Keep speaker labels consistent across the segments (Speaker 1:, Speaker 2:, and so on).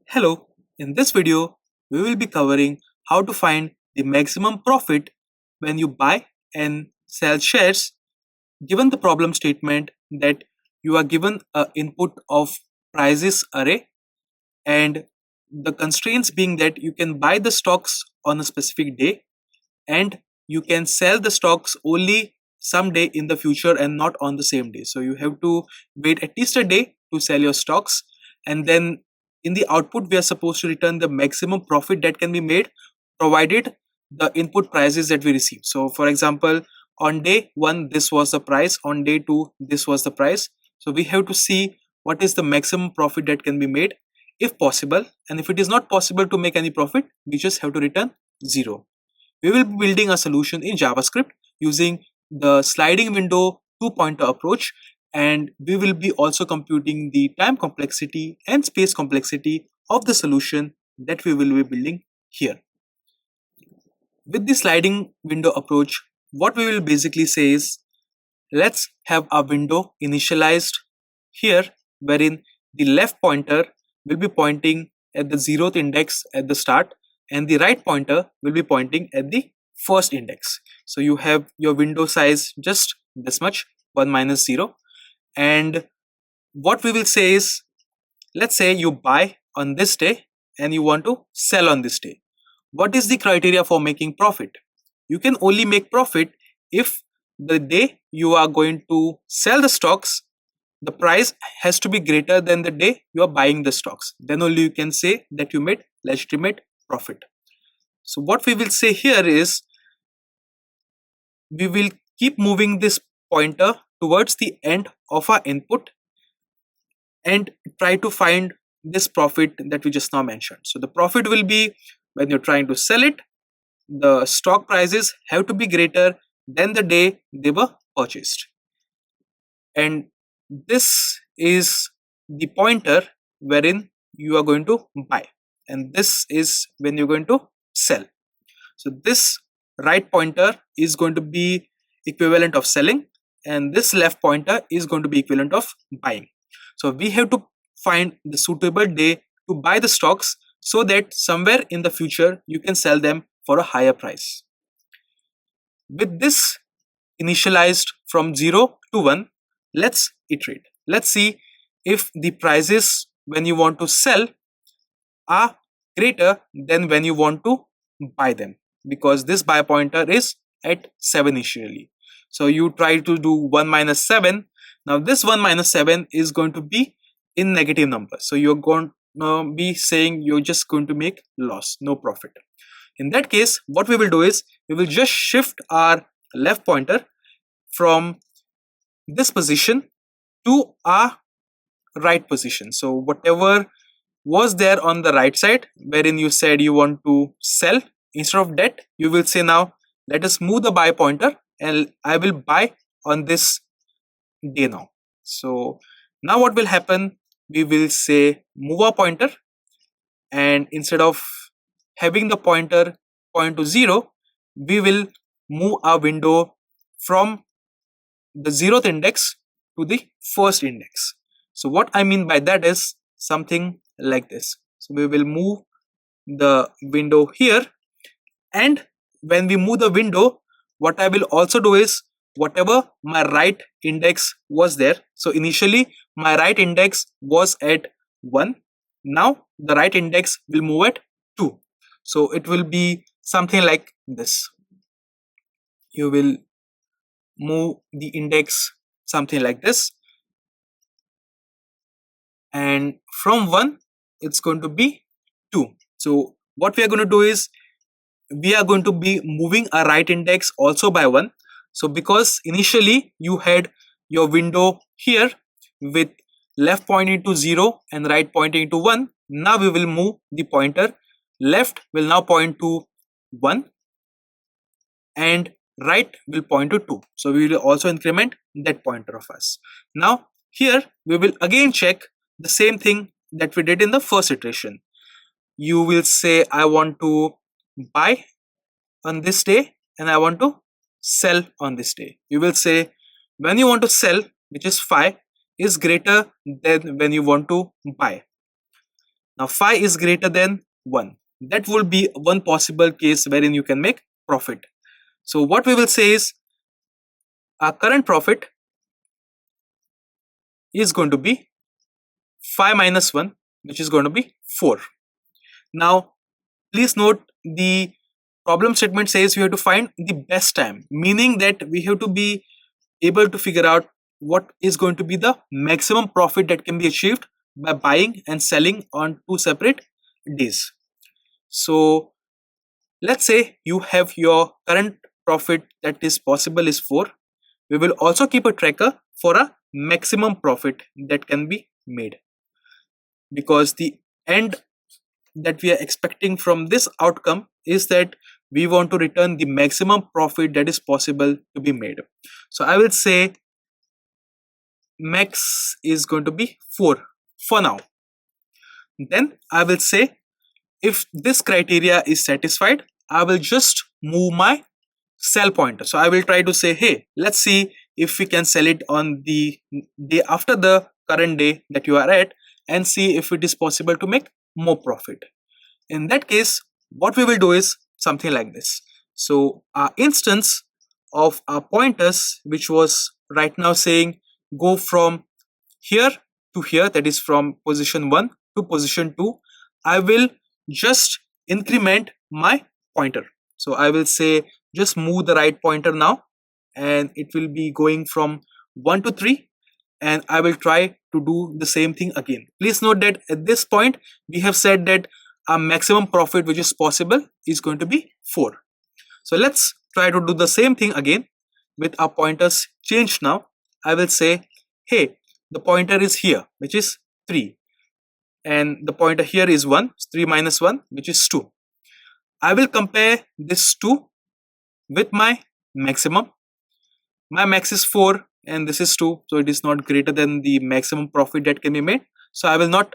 Speaker 1: Hello, in this video, we will be covering how to find the maximum profit when you buy and sell shares given the problem statement that you are given a input of prices array and the constraints being that you can buy the stocks on a specific day and you can sell the stocks only someday in the future and not on the same day. So you have to wait at least a day to sell your stocks, and then in the output we are supposed to return the maximum profit that can be made provided the input prices that we receive. So for example, on day 1 this was the price, on day 2 this was the price. So we have to see what is the maximum profit that can be made if possible, and if it is not possible to make any profit, we just have to return 0. We will be building a solution in JavaScript using the sliding window two-pointer approach, and we will be also computing the time complexity and space complexity of the solution that we will be building here. With the sliding window approach, what we will basically say is, let's have a window initialized here wherein the left pointer will be pointing at the 0th index at the start and the right pointer will be pointing at the first index. So you have your window size just this much, 1 minus 0. And what we will say is, let's say you buy on this day and you want to sell on this day. What is the criteria for making profit? You can only make profit if the day you are going to sell the stocks, the price has to be greater than the day you are buying the stocks. Then only you can say that you made legitimate profit. So what we will say here is, we will keep moving this pointer towards the end of our input and try to find this profit that we just now mentioned. So the profit will be when you're trying to sell it, the stock prices have to be greater than the day they were purchased. And this is the pointer wherein you are going to buy, and this is when you're going to sell. So this right pointer is going to be equivalent of selling and this left pointer is going to be equivalent of buying. So we have to find the suitable day to buy the stocks so that somewhere in the future you can sell them for a higher price. With this initialized from 0 to 1, let's iterate. Let's see if the prices when you want to sell are greater than when you want to buy them, because this buy pointer is at 7 initially. So you try to do 1 minus 7. Now this 1 minus 7 is going to be in negative number. So you're going to be saying you're just going to make loss, no profit. In that case, what we will do is we will just shift our left pointer from this position to our right position. So whatever was there on the right side wherein you said you want to sell, instead of that you will say, now let us move the buy pointer and I will buy on this day now. So now what will happen, we will say move our pointer, and instead of having the pointer point to 0, we will move our window from the 0th index to the first index. So what I mean by that is something like this. So we will move the window here, and when we move the window, what I will also do is, whatever my right index was there, so initially my right index was at 1, now the right index will move at 2. So it will be something like this. You will move the index something like this, and from 1 it's going to be 2. So what we are going to do is, we are going to be moving a right index also by 1. So because initially you had your window here with left pointing to 0 and right pointing to 1, now we will move the pointer. Left will now point to 1 and right will point to 2. So we will also increment that pointer of us. Now here we will again check the same thing that we did in the first iteration. You will say I want to buy on this day and I want to sell on this day. You will say when you want to sell, which is phi, is greater than when you want to buy. Now phi is greater than 1. That will be one possible case wherein you can make profit. So what we will say is our current profit is going to be phi minus 1, which is going to be 4. Now please note, the problem statement says we have to find the best time, meaning that we have to be able to figure out what is going to be the maximum profit that can be achieved by buying and selling on 2 separate days. So let's say you have your current profit that is possible is 4. We will also keep a tracker for a maximum profit that can be made, because the end that we are expecting from this outcome is that we want to return the maximum profit that is possible to be made. So I will say max is going to be 4 for now. Then I will say if this criteria is satisfied, I will just move my sell pointer. So I will try to say, hey, let's see if we can sell it on the day after the current day that you are at, and see if it is possible to make more profit. In that case, what we will do is something like this. So our instance of our pointers, which was right now saying go from here to here, that is from position 1 to position 2, I will just increment my pointer. So I will say just move the right pointer now, and it will be going from 1 to 3, and I will try to do the same thing again. Please note that at this point we have said that our maximum profit which is possible is going to be 4. So let's try to do the same thing again with our pointers changed now. I will say, hey, the pointer is here, which is 3, and the pointer here is 1, 3 minus 1, which is 2. I will compare this 2 with my maximum. My max is 4 and this is 2, so it is not greater than the maximum profit that can be made. So I will not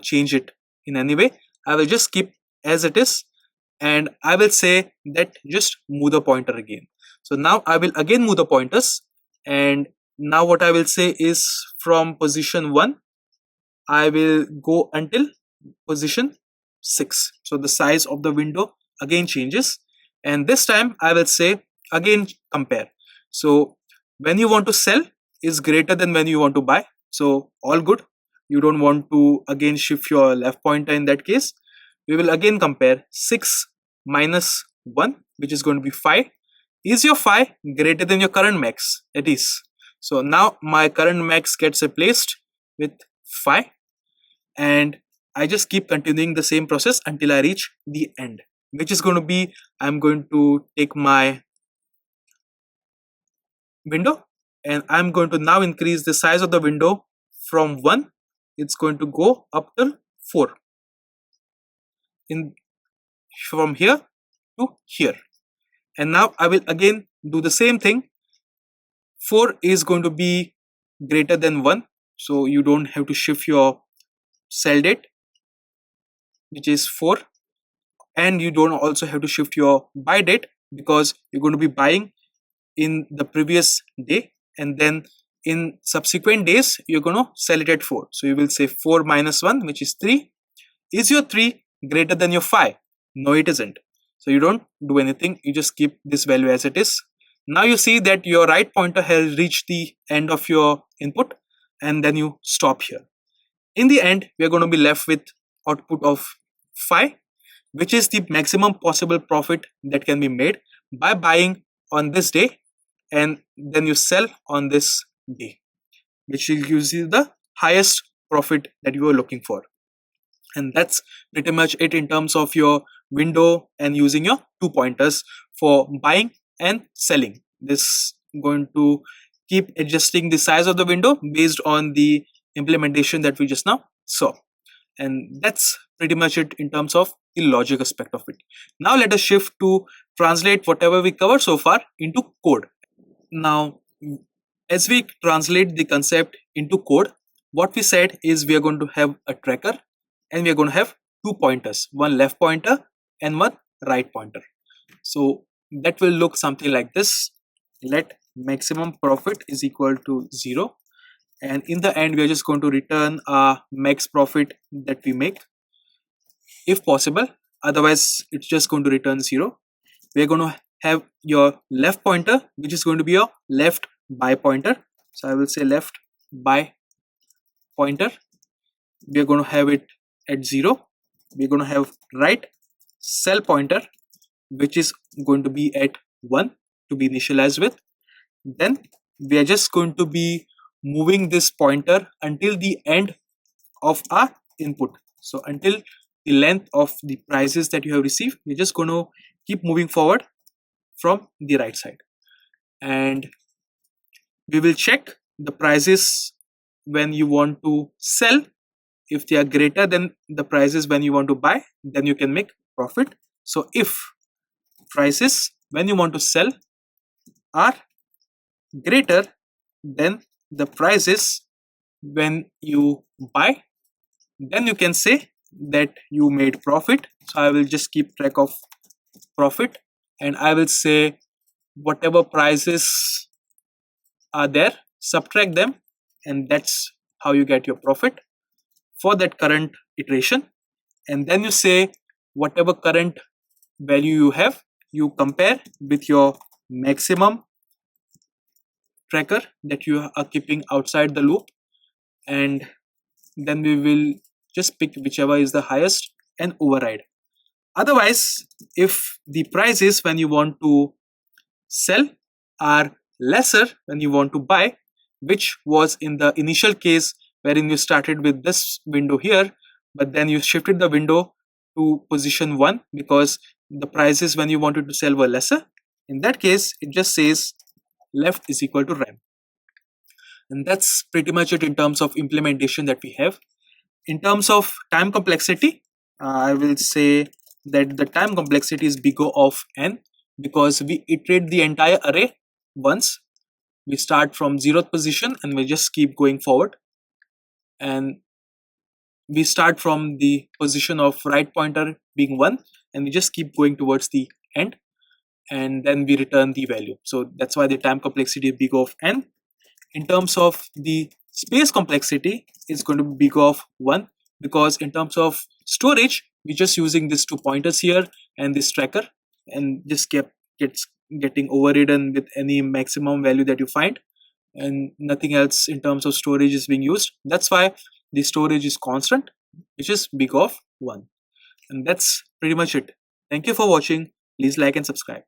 Speaker 1: change it in any way. I will just keep as it is, and I will say that just move the pointer again. So now I will again move the pointers, and now what I will say is from position 1 I will go until position 6. So the size of the window again changes, and this time I will say again compare. So when you want to sell is greater than when you want to buy, so all good. You don't want to again shift your left pointer. In that case, we will again compare 6 minus 1, which is going to be 5. Is your phi greater than your current max? It is. So now my current max gets replaced with phi, and I just keep continuing the same process until I reach the end, which is going to be, I'm going to take my window and I'm going to now increase the size of the window from 1, it's going to go up till 4, in from here to here. And now I will again do the same thing. 4 is going to be greater than 1, so you don't have to shift your sell date, which is 4, and you don't also have to shift your buy date, because you're going to be buying in the previous day, and then in subsequent days you're going to sell it at 4. So you will say 4 minus 1, which is 3. Is your 3 greater than your 5? No, it isn't. So you don't do anything, you just keep this value as it is. Now you see that your right pointer has reached the end of your input, and then you stop here. In the end, we are going to be left with output of phi, which is the maximum possible profit that can be made by buying on this day and then you sell on this day, which will give you the highest profit that you are looking for. And that's pretty much it in terms of your window and using your 2 pointers for buying and selling. This going to keep adjusting the size of the window based on the implementation that we just now saw. And that's pretty much it in terms of the logic aspect of it. Now let us shift to translate whatever we covered so far into code. Now, as we translate the concept into code, what we said is we are going to have a tracker and we are going to have 2 pointers, one left pointer and one right pointer. So that will look something like this. Let maximum profit is equal to 0, and in the end we are just going to return a max profit that we make. if possible, otherwise it's just going to return 0. We're going to have your left pointer, which is going to be your left by pointer. So I will say left by pointer. We're going to have it at 0. We're going to have right cell pointer, which is going to be at 1 to be initialized with. Then we are just going to be moving this pointer until the end of our input. So until the length of the prices that you have received, we're just going to keep moving forward from the right side, and we will check the prices when you want to sell. If they are greater than the prices when you want to buy, then you can make profit. So if prices when you want to sell are greater than the prices when you buy, then you can say that you made profit. So I will just keep track of profit, and I will say whatever prices are there, subtract them, and that's how you get your profit for that current iteration. And then you say whatever current value you have, you compare with your maximum tracker that you are keeping outside the loop, and then we will just pick whichever is the highest and override. Otherwise, if the prices when you want to sell are lesser when you want to buy, which was in the initial case wherein you started with this window here, but then you shifted the window to position 1 because the prices when you wanted to sell were lesser, in that case it just says left is equal to right. And that's pretty much it in terms of implementation that we have. In terms of time complexity, I will say that the time complexity is big O of n, because we iterate the entire array once. We start from 0th position and we just keep going forward, and we start from the position of right pointer being 1 and we just keep going towards the end, and then we return the value. So that's why the time complexity is big O of n. In terms of the space complexity, it's going to be big O of 1, because in terms of storage we're just using these 2 pointers here and this tracker, and just gets getting overridden with any maximum value that you find, and nothing else in terms of storage is being used. That's why the storage is constant, which is big O of 1. And that's pretty much it. Thank you for watching. Please like and subscribe.